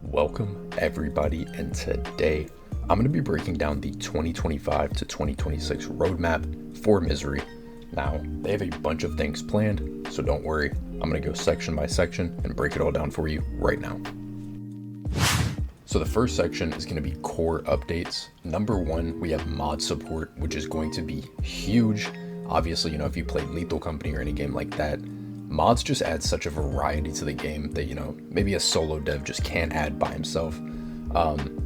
Welcome everybody, and today I'm going to be breaking down the 2025 to 2026 roadmap for Misery. Now, they have a bunch of things planned, so don't worry, I'm going to go section by section and break it all down for you right now. So the first section is going to be core updates. Number one, we have mod support, which is going to be huge. Obviously, if you played Lethal Company or any game like that, mods just add such a variety to the game that, maybe a solo dev just can't add by himself.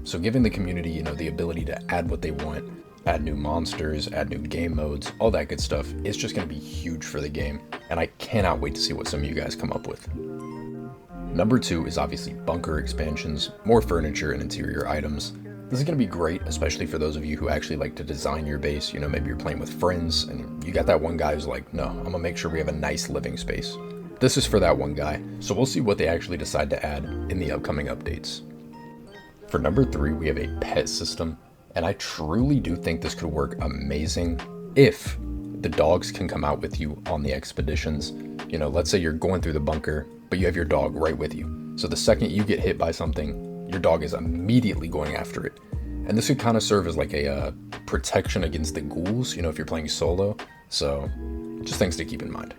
So giving the community, the ability to add what they want, add new monsters, add new game modes, all that good stuff, it's just going to be huge for the game. And I cannot wait to see what some of you guys come up with. Number two is obviously bunker expansions, more furniture and interior items. This is going to be great, especially for those of you who actually like to design your base. Maybe you're playing with friends and you got that one guy who's like, no, I'm gonna make sure we have a nice living space. This is for that one guy, so we'll see what they actually decide to add in the upcoming updates. For number three, we have a pet system, and I truly do think this could work amazing if the dogs can come out with you on the expeditions. Let's say you're going through the bunker, but you have your dog right with you. So the second you get hit by something, your dog is immediately going after it. And this could kind of serve as like a protection against the ghouls, if you're playing solo. So just things to keep in mind.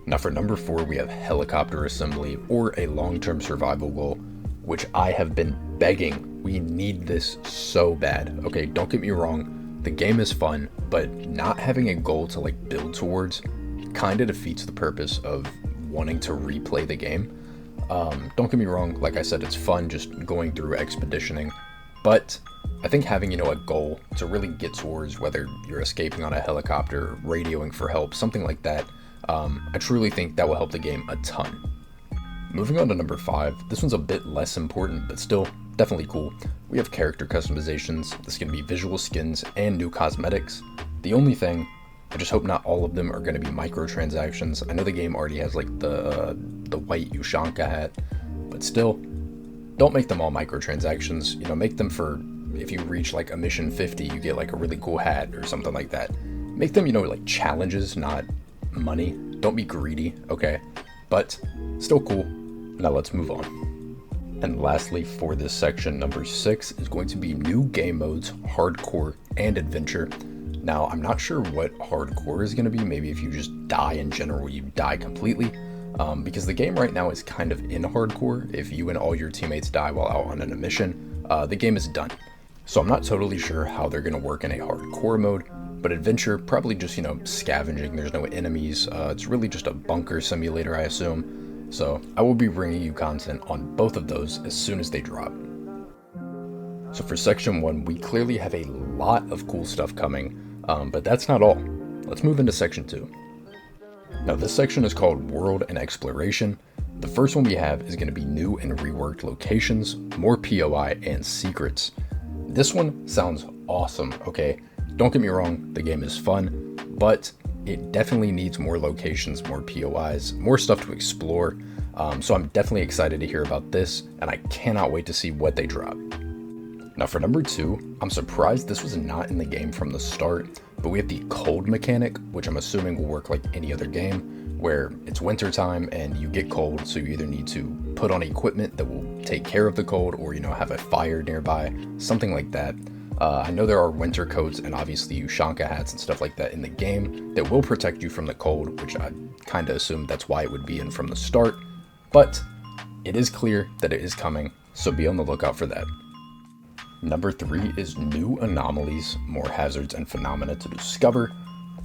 Now for number four, we have helicopter assembly, or a long-term survival goal, which I have been begging. We need this so bad. Okay, don't get me wrong. The game is fun, but not having a goal to build towards kind of defeats the purpose of wanting to replay the game. Don't get me wrong, like I said, it's fun just going through expeditioning, but I think having, a goal to really get towards, whether you're escaping on a helicopter, radioing for help, something like that, I truly think that will help the game a ton. Moving on to number five, this one's a bit less important, but still definitely cool. We have character customizations. This is going to be visual skins and new cosmetics. The only thing, I just hope not all of them are going to be microtransactions. I know the game already has the white Ushanka hat, but still, don't make them all microtransactions. Make them for, if you reach a mission 50, you get a really cool hat or something like that. Make them, challenges, not money. Don't be greedy, okay? But still cool. Now let's move on. And lastly, for this section, number six is going to be new game modes, hardcore and adventure. Now, I'm not sure what hardcore is going to be. Maybe if you just die in general, you die completely. Because the game right now is kind of in hardcore. If you and all your teammates die while out on a mission, the game is done. So I'm not totally sure how they're going to work in a hardcore mode. But adventure, probably just, scavenging. There's no enemies. It's really just a bunker simulator, I assume. So I will be bringing you content on both of those as soon as they drop. So for section one, we clearly have a lot of cool stuff coming. But that's not all. Let's move into section two. Now this section is called World and Exploration. The first one we have is going to be new and reworked locations, more POI, and secrets. This one sounds awesome, okay? Don't get me wrong, the game is fun, but it definitely needs more locations, more POIs, more stuff to explore. So I'm definitely excited to hear about this, and I cannot wait to see what they drop. Now for number two, I'm surprised this was not in the game from the start, but we have the cold mechanic, which I'm assuming will work like any other game, where it's winter time and you get cold, so you either need to put on equipment that will take care of the cold, or have a fire nearby, something like that. I know there are winter coats and obviously Ushanka hats and stuff like that in the game that will protect you from the cold, which I kind of assumed that's why it would be in from the start, but it is clear that it is coming, so be on the lookout for that. Number three is new anomalies, more hazards and phenomena to discover.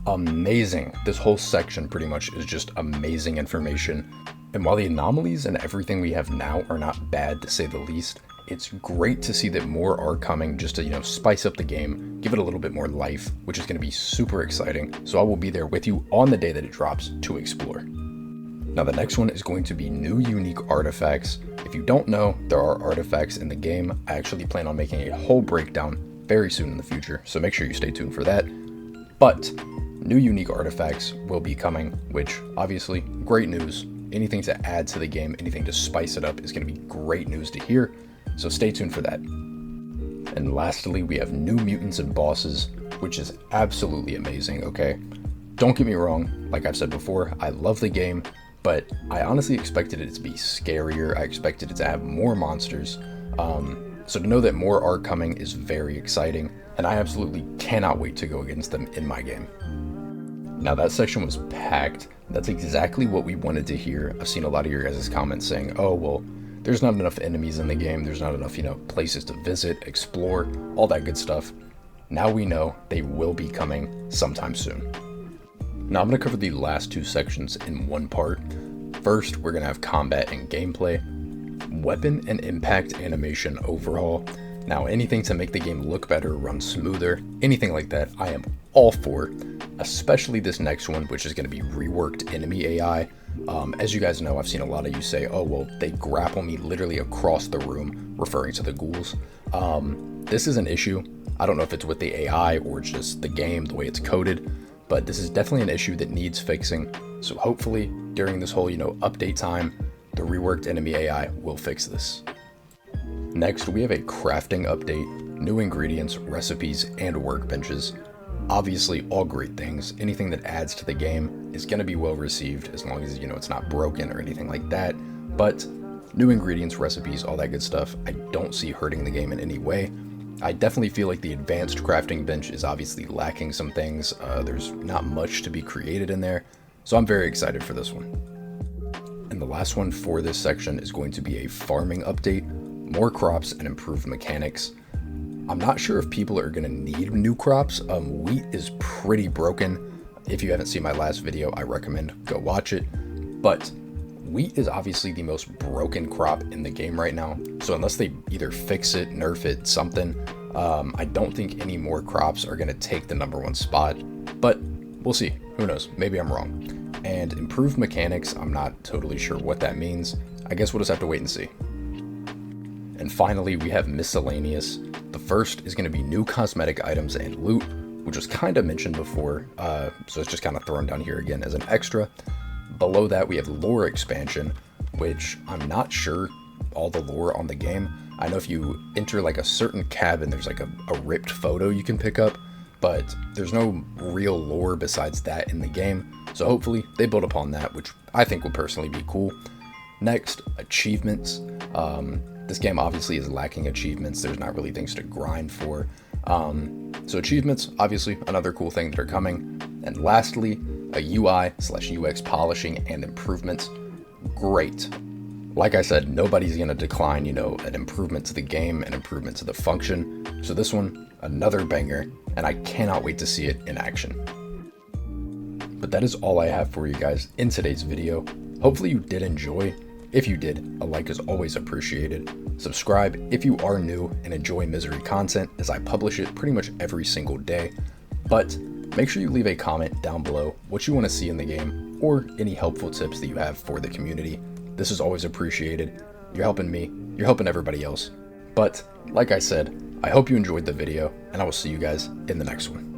Amazing. This whole section pretty much is just amazing information. And while the anomalies and everything we have now are not bad to say the least, it's great to see that more are coming just to, spice up the game, give it a little bit more life, which is going to be super exciting. So I will be there with you on the day that it drops to explore. Now the next one is going to be new unique artifacts. If you don't know, there are artifacts in the game. I actually plan on making a whole breakdown very soon in the future, so make sure you stay tuned for that. But new unique artifacts will be coming, which obviously great news. Anything to add to the game, anything to spice it up is going to be great news to hear, so stay tuned for that. And lastly, we have new mutants and bosses, which is absolutely amazing, okay? Don't get me wrong, like I've said before, I love the game, but I honestly expected it to be scarier. I expected it to have more monsters. So to know that more are coming is very exciting, and I absolutely cannot wait to go against them in my game. Now that section was packed. That's exactly what we wanted to hear. I've seen a lot of your guys' comments saying, oh, well, there's not enough enemies in the game. There's not enough, places to visit, explore, all that good stuff. Now we know they will be coming sometime soon. Now I'm going to cover the last two sections in one part. First, we're going to have combat and gameplay, weapon and impact animation overhaul. Now anything to make the game look better, run smoother, anything like that, I am all for, especially this next one, which is going to be reworked enemy AI. As you guys know, I've seen a lot of you say, oh, well, they grapple me literally across the room, referring to the ghouls. This is an issue. I don't know if it's with the AI or just the game, the way it's coded, but this is definitely an issue that needs fixing. So hopefully during this whole, update time, the reworked enemy AI will fix this. Next, we have a crafting update, new ingredients, recipes, and workbenches. Obviously, all great things. Anything that adds to the game is going to be well received as long as, it's not broken or anything like that. But new ingredients, recipes, all that good stuff, I don't see hurting the game in any way. I definitely feel like the advanced crafting bench is obviously lacking some things. There's not much to be created in there. So I'm very excited for this one. And the last one for this section is going to be a farming update, more crops and improved mechanics. I'm not sure if people are going to need new crops. Wheat is pretty broken. If you haven't seen my last video, I recommend go watch it. But wheat is obviously the most broken crop in the game right now. So unless they either fix it, nerf it, something, I don't think any more crops are going to take the #1 spot. But we'll see. Who knows? Maybe I'm wrong. And improved mechanics, I'm not totally sure what that means. I guess we'll just have to wait and see. And finally, we have Miscellaneous. The first is going to be new cosmetic items and loot, which was kind of mentioned before, so it's just kind of thrown down here again as an extra. Below that, we have lore expansion, which I'm not sure all the lore on the game. I know if you enter like a certain cabin, there's like a ripped photo you can pick up, but there's no real lore besides that in the game. So hopefully they build upon that, which I think will personally be cool. Next, achievements. This game obviously is lacking achievements. There's not really things to grind for. So achievements, obviously another cool thing that are coming. And lastly, a UI/UX polishing and improvements. Great. Like I said, nobody's going to decline, an improvement to the game, an improvement to the function. So this one, another banger, and I cannot wait to see it in action. But that is all I have for you guys in today's video. Hopefully you did enjoy. If you did, a like is always appreciated. Subscribe if you are new and enjoy Misery content, as I publish it pretty much every single day. But make sure you leave a comment down below what you want to see in the game, or any helpful tips that you have for the community. This is always appreciated. You're helping me, you're helping everybody else. But like I said, I hope you enjoyed the video, and I will see you guys in the next one.